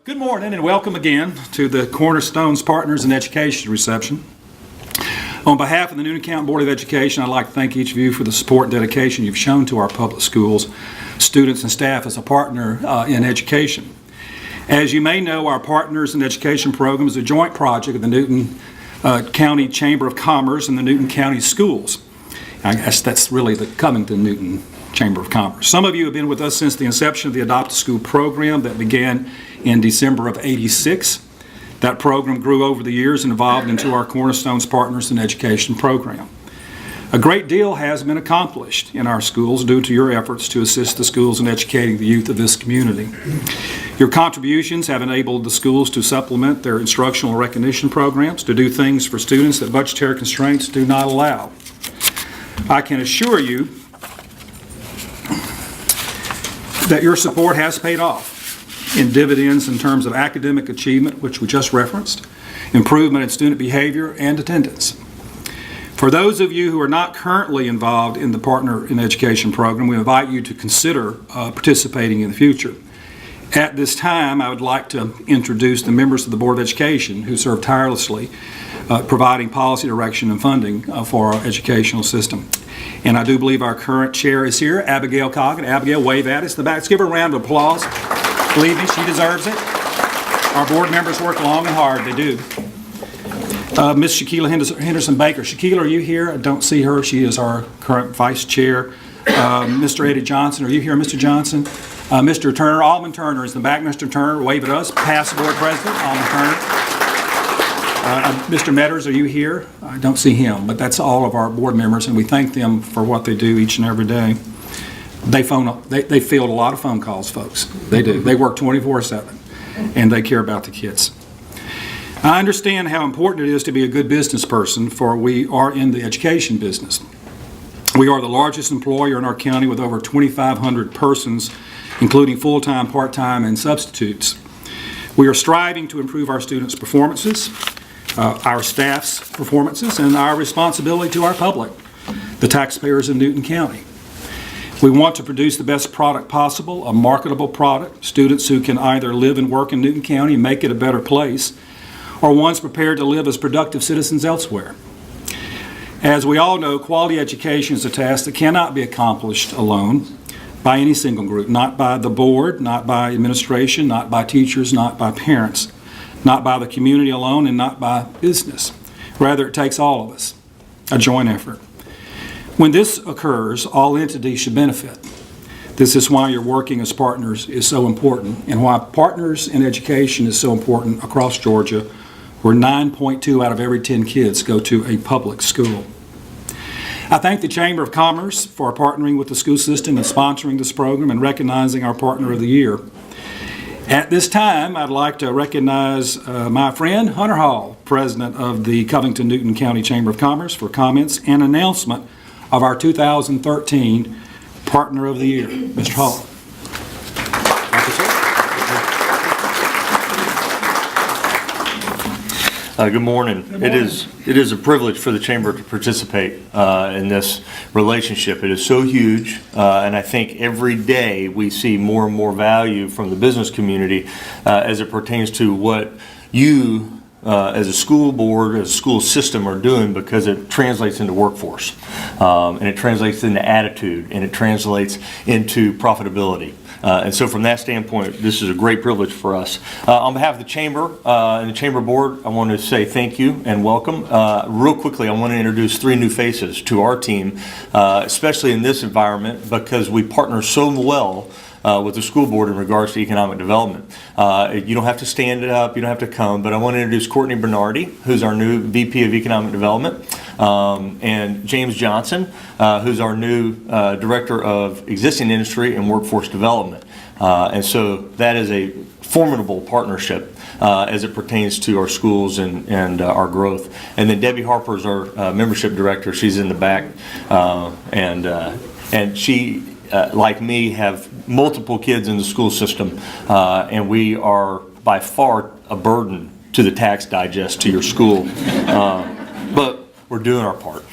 Good morning and welcome again to the Cornerstones Partners in Education reception. On behalf of the Newton County Board of Education, I'd like to thank each of you for the support and dedication you've shown to our public schools, students and staff as a partner in education. As you may know, our Partners in Education program is a joint project of the Newton County Chamber of Commerce and the Newton County Schools. I guess that's really the Covington-Newton Chamber of Commerce. Some of you have been with us since the inception of the Adopt a School program that began in December of '86. That program grew over the years and evolved into our Cornerstones Partners in Education program. A great deal has been accomplished in our schools due to your efforts to assist the schools in educating the youth of this community. Your contributions have enabled the schools to supplement their instructional recognition programs, to do things for students that budgetary constraints do not allow. I can assure you that your support has paid off in dividends in terms of academic achievement, which we just referenced, improvement in student behavior, and attendance. For those of you who are not currently involved in the Partner in Education program, we invite you to consider participating in the future. At this time, I would like to introduce the members of the Board of Education who serve tirelessly providing policy direction and funding for our educational system. And I do believe our current chair is here, Abigail Coggin. Abigail, wave at us in the back. Let's give her a round of applause. Believe me, she deserves it. Our board members work long and hard. They do. Ms. Shaquila Henderson Baker. Shaquila, are you here? I don't see her. She is our current vice chair. Mr. Eddie Johnson, are you here, Mr. Johnson? Mr. Turner, Almond Turner is in the back. Mr. Turner, wave at us. Past board president, Almond Turner. Mr. Metters, are you here? I don't see him, but that's all of our board members, and we thank them for what they do each and every day. They field a lot of phone calls, folks. They do. They work 24/7, and they care about the kids. I understand how important it is to be a good business person, for we are in the education business. We are the largest employer in our county with over 2,500 persons, including full-time, part-time, and substitutes. We are striving to improve our students' performances, our staff's performances, and our responsibility to our public, the taxpayers in Newton County. We want to produce the best product possible, a marketable product, students who can either live and work in Newton County and make it a better place, or ones prepared to live as productive citizens elsewhere. As we all know, quality education is a task that cannot be accomplished alone by any single group, not by the board, not by administration, not by teachers, not by parents, not by the community alone, and not by business. Rather, it takes all of us, a joint effort. When this occurs, all entities should benefit. This is why your working as partners is so important, and why Partners in Education is so important across Georgia, where 9.2 out of every 10 kids go to a public school. I thank the Chamber of Commerce for partnering with the school system and sponsoring this program and recognizing our Partner of the Year. At this time, I'd like to recognize my friend Hunter Hall, President of the Covington-Newton County Chamber of Commerce, for comments and announcement of our 2013 Partner of the Year. Mr. Hall. Good morning. Good morning. It is a privilege for the Chamber to participate in this relationship. It is so huge, and I think every day we see more and more value from the business community as it pertains to what you as a school board, as a school system are doing, because it translates into workforce, and it translates into attitude, and it translates into profitability. And so from that standpoint, this is a great privilege for us. On behalf of the Chamber and the Chamber Board, I want to say thank you and welcome. Real quickly, I want to introduce 3 new faces to our team, especially in this environment, because we partner so well with the school board in regards to economic development. You don't have to stand it up, you don't have to come, but I want to introduce Courtney Bernardi, who's our new VP of Economic Development, and James Johnson, who's our new Director of Existing Industry and Workforce Development. And so that is a formidable partnership as it pertains to our schools and our growth. And then Debbie Harper is our Membership Director. She's in the back, and she, like me, have multiple kids in the school system, and we are by far a burden to the tax digest to your school, but we're doing our part.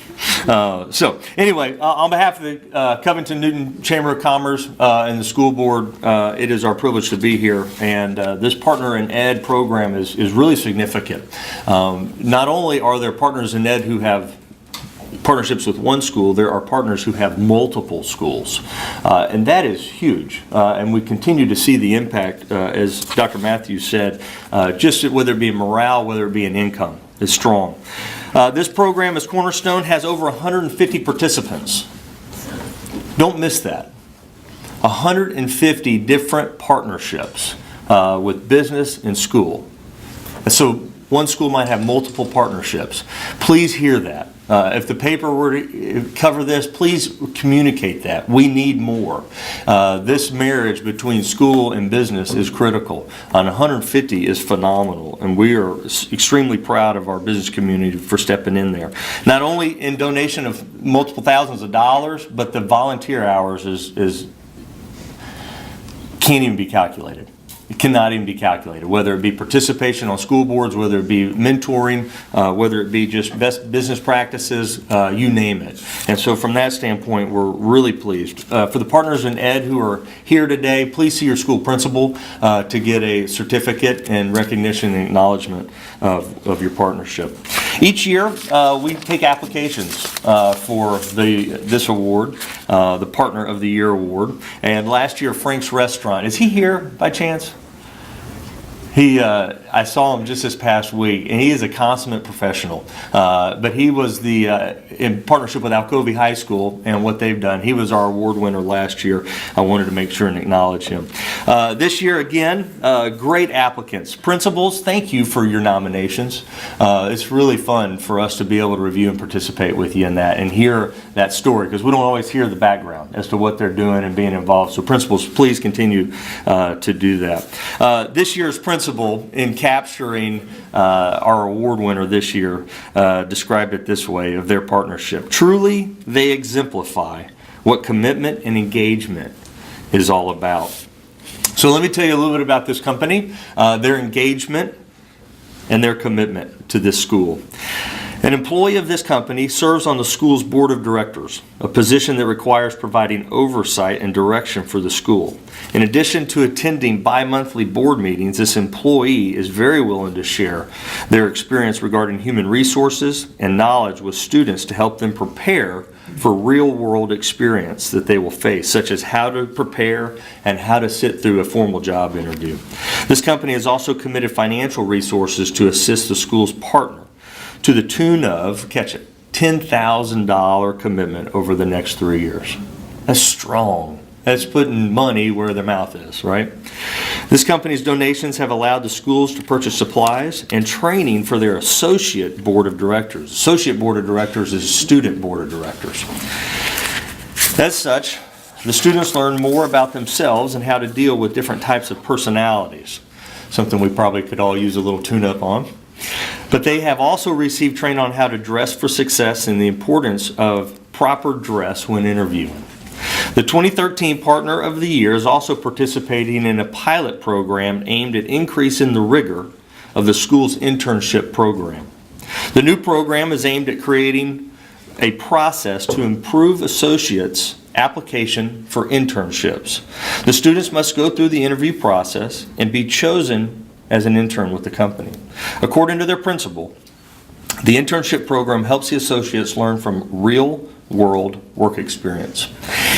So anyway, on behalf of the Covington Newton Chamber of Commerce and the school board, it is our privilege to be here. And this Partner in Ed program is really significant. Not only are there partners in ed who have partnerships with one school, there are partners who have multiple schools. And that is huge. And we continue to see the impact, as Dr. Matthews said, just whether it be in morale, whether it be in income, is strong. This program, as Cornerstone, has over 150 participants. Don't miss that. 150 different partnerships with business and school. And so one school might have multiple partnerships. Please hear that. If the paper were to cover this, please communicate that. We need more. This marriage between school and business is critical. And 150 is phenomenal, and we are extremely proud of our business community for stepping in there. Not only in donation of multiple thousands of dollars, but the volunteer hours can't even be calculated. It cannot even be calculated, whether it be participation on school boards, whether it be mentoring, whether it be just best business practices, you name it. And so from that standpoint, we're really pleased. For the partners in ed who are here today, please see your school principal to get a certificate and recognition and acknowledgement of your partnership. Each year, we take applications for this award, the Partner of the Year award. And last year, Frank's Restaurant, is he here by chance? I saw him just this past week, and he is a consummate professional. But he was in partnership with Alcovy High School and what they've done. He was our award winner last year. I wanted to make sure and acknowledge him. This year, again, great applicants. Principals, thank you for your nominations. It's really fun for us to be able to review and participate with you in that and hear that story, because we don't always hear the background as to what they're doing and being involved. So principals, please continue to do that. This year's principal, in capturing our award winner this year, described it this way of their partnership. Truly, they exemplify what commitment and engagement is all about. So let me tell you a little bit about this company, their engagement and their commitment to this school. An employee of this company serves on the school's board of directors, a position that requires providing oversight and direction for the school. In addition to attending bi-monthly board meetings, this employee is very willing to share their experience regarding human resources and knowledge with students to help them prepare for real-world experience that they will face, such as how to prepare and how to sit through a formal job interview. This company has also committed financial resources to assist the school's partner to the tune of, catch it, $10,000 commitment over the next 3 years. That's strong. That's putting money where their mouth is, right? This company's donations have allowed the schools to purchase supplies and training for their associate board of directors. Associate board of directors is student board of directors. As such, the students learn more about themselves and how to deal with different types of personalities, something we probably could all use a little tune-up on. But they have also received training on how to dress for success and the importance of proper dress when interviewing. The 2013 Partner of the Year is also participating in a pilot program aimed at increasing the rigor of the school's internship program. The new program is aimed at creating a process to improve associates' application for internships. The students must go through the interview process and be chosen as an intern with the company. According to their principal, the internship program helps the associates learn from real-world work experience.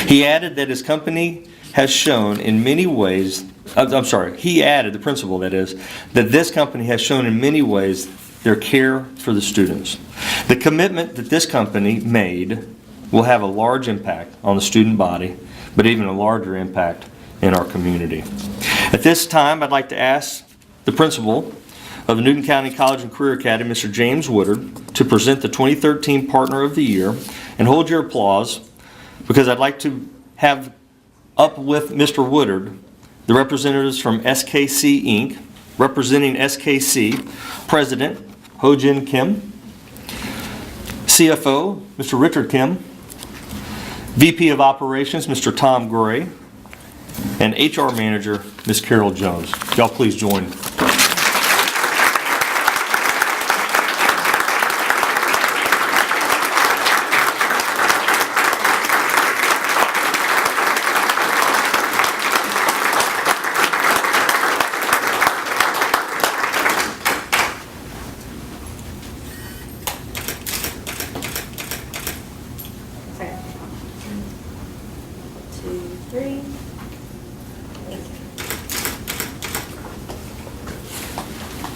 He added that his company has shown in many ways, the principal that is, that this company has shown in many ways their care for the students. The commitment that this company made will have a large impact on the student body, but even a larger impact in our community. At this time, I'd like to ask the principal of the Newton County College and Career Academy, Mr. James Woodard, to present the 2013 Partner of the Year, and hold your applause, because I'd like to have up with Mr. Woodard the representatives from SKC Inc., representing SKC, President Ho-Jin Kim, CFO Mr. Richard Kim, VP of Operations Mr. Tom Gray, and HR Manager Ms. Carol Jones. Y'all please join.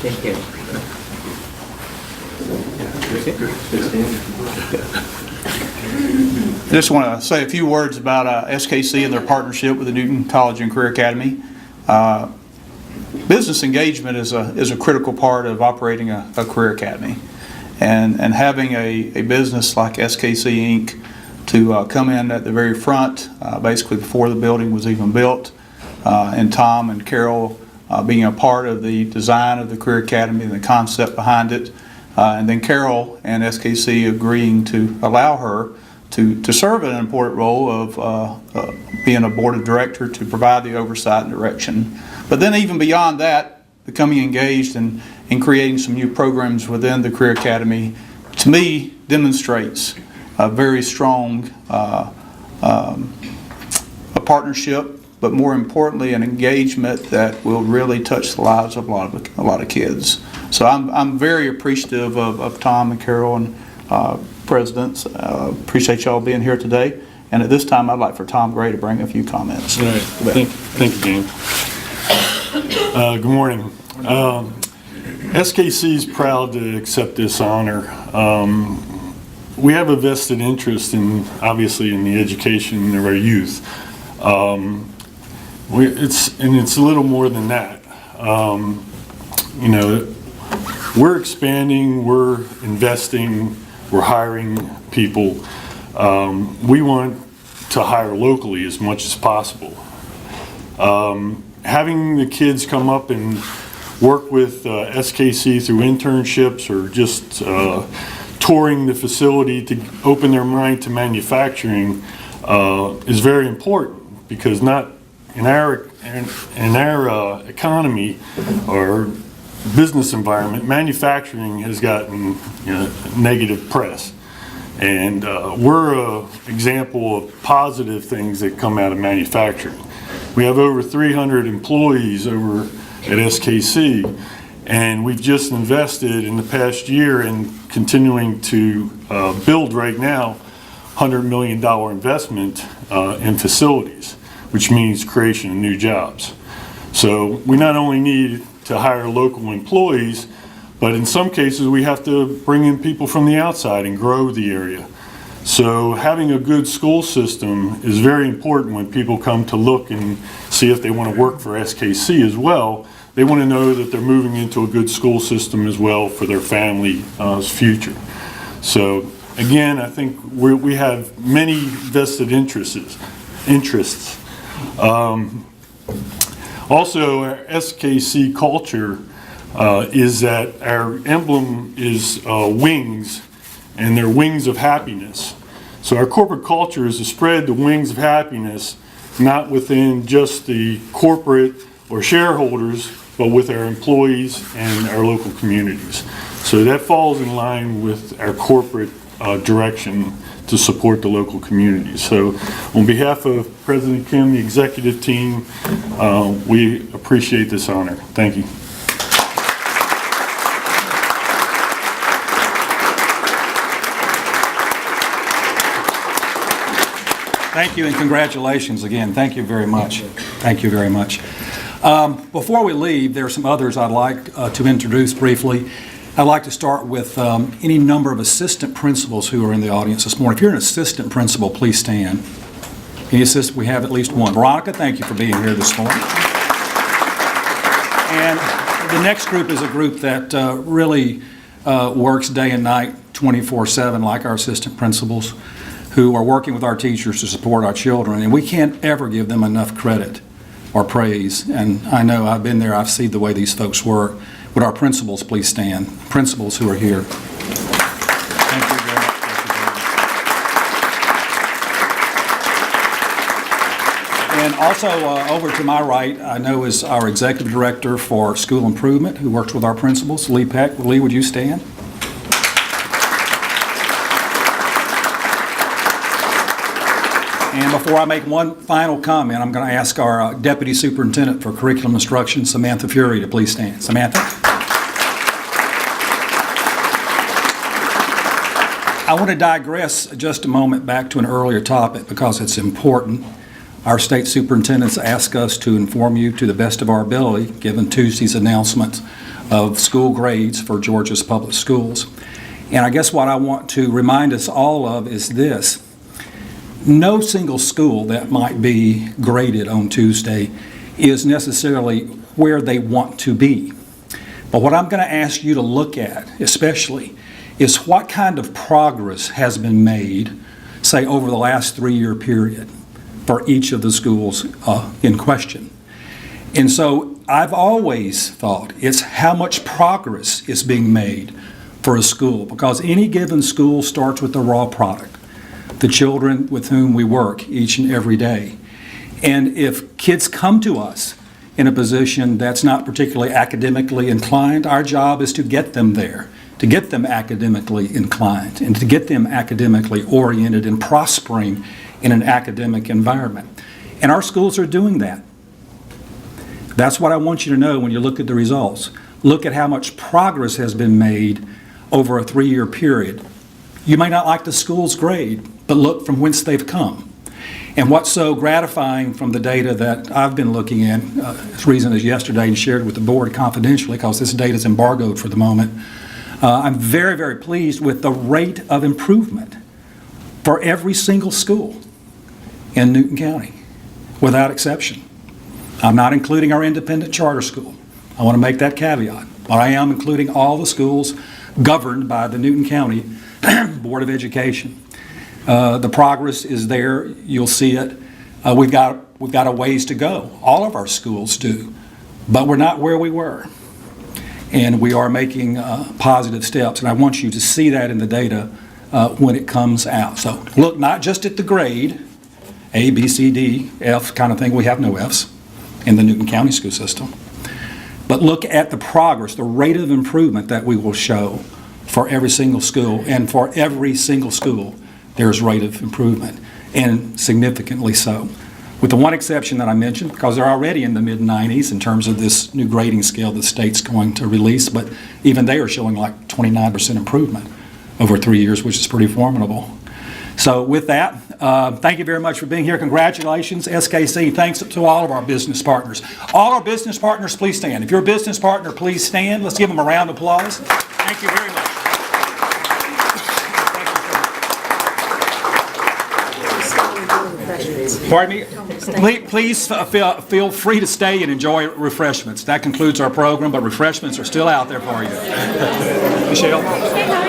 Thank you. Just want to say a few words about SKC and their partnership with the Newton College and Career Academy. Business engagement is a critical part of operating a career academy, and having a business like SKC Inc. to come in at the very front, basically before the building was even built, and Tom and Carol being a part of the design of the Career Academy and the concept behind it, and then Carol and SKC agreeing to allow her to serve in an important role of being a board of director to provide the oversight and direction. But then even beyond that, becoming engaged in creating some new programs within the Career Academy, to me, demonstrates a very strong a partnership, but more importantly, an engagement that will really touch the lives of a lot of kids. So I'm very appreciative of Tom and Carol and presidents. Appreciate y'all being here today. And at this time, I'd like for Tom Gray to bring a few comments. All right. Thank you, Dean. Good morning. SKC is proud to accept this honor. We have a vested interest in, obviously, in the education of our youth. It's a little more than that. You know, we're expanding, we're investing, we're hiring people. We want to hire locally as much as possible. Having the kids come up and work with SKC through internships or just touring the facility to open their mind to manufacturing is very important, because not in our economy or business environment, manufacturing has gotten negative press, and we're an example of positive things that come out of manufacturing. We have over 300 employees over at SKC, and we've just invested in the past year in continuing to build right now $100 million investment in facilities, which means creation of new jobs. So we not only need to hire local employees, but in some cases we have to bring in people from the outside and grow the area. So having a good school system is very important when people come to look and see if they want to work for SKC as well. They want to know that they're moving into a good school system as well for their family's future. So again, I think we have many vested interests. Also, our SKC culture is that our emblem is wings, and they're wings of happiness. So our corporate culture is to spread the wings of happiness, not within just the corporate or shareholders, but with our employees and our local communities. So that falls in line with our corporate direction to support the local communities. So on behalf of President Kim, the executive team, we appreciate this honor. Thank you. Thank you and congratulations again. Thank you very much. Thank you very much. Before we leave, there are some others I'd like to introduce briefly. I'd like to start with any number of assistant principals who are in the audience this morning. If you're an assistant principal, please stand. Any assistant? We have at least one. Veronica, thank you for being here this morning. And the next group is a group that really works day and night, 24/7, like our assistant principals, who are working with our teachers to support our children. And we can't ever give them enough credit or praise. And I know I've been there, I've seen the way these folks work. Would our principals please stand? Principals who are here. Thank you very much. And also over to my right, I know is our Executive Director for School Improvement, who works with our principals, Lee Peck. Lee, would you stand? And before I make one final comment, I'm going to ask our Deputy Superintendent for Curriculum Instruction, Samantha Fury, to please stand. Samantha? I want to digress just a moment back to an earlier topic because it's important. Our state superintendents asked us to inform you to the best of our ability, given Tuesday's announcement of school grades for Georgia's public schools. And I guess what I want to remind us all of is this. No single school that might be graded on Tuesday is necessarily where they want to be. But what I'm going to ask you to look at, especially, is what kind of progress has been made, say, over the last 3-year period for each of the schools in question. And so I've always thought it's how much progress is being made for a school, because any given school starts with the raw product, the children with whom we work each and every day. And if kids come to us in a position that's not particularly academically inclined, our job is to get them there, to get them academically inclined, and to get them academically oriented and prospering in an academic environment. And our schools are doing that. That's what I want you to know when you look at the results. Look at how much progress has been made over a 3-year period. You may not like the school's grade, but look from whence they've come. And what's so gratifying from the data that I've been looking at, as recent as yesterday and shared with the board confidentially, because this data is embargoed for the moment, I'm very, very pleased with the rate of improvement for every single school in Newton County, without exception. I'm not including our independent charter school. I want to make that caveat. But I am including all the schools governed by the Newton County Board of Education. The progress is there. You'll see it. We've got a ways to go. All of our schools do. But we're not where we were. And we are making positive steps. And I want you to see that in the data when it comes out. So look not just at the grade, A, B, C, D, F kind of thing. We have no Fs in the Newton County school system. But look at the progress, the rate of improvement that we will show for every single school. And for every single school, there's rate of improvement, and significantly so. With the one exception that I mentioned, because they're already in the mid-90s in terms of this new grading scale the state's going to release, but even they are showing like 29% improvement over 3 years, which is pretty formidable. So with that, thank you very much for being here. Congratulations, SKC. Thanks to all of our business partners. All our business partners, please stand. If you're a business partner, please stand. Let's give them a round of applause. Thank you very much. Pardon me? Please feel free to stay and enjoy refreshments. That concludes our program, but refreshments are still out there for you. Michelle?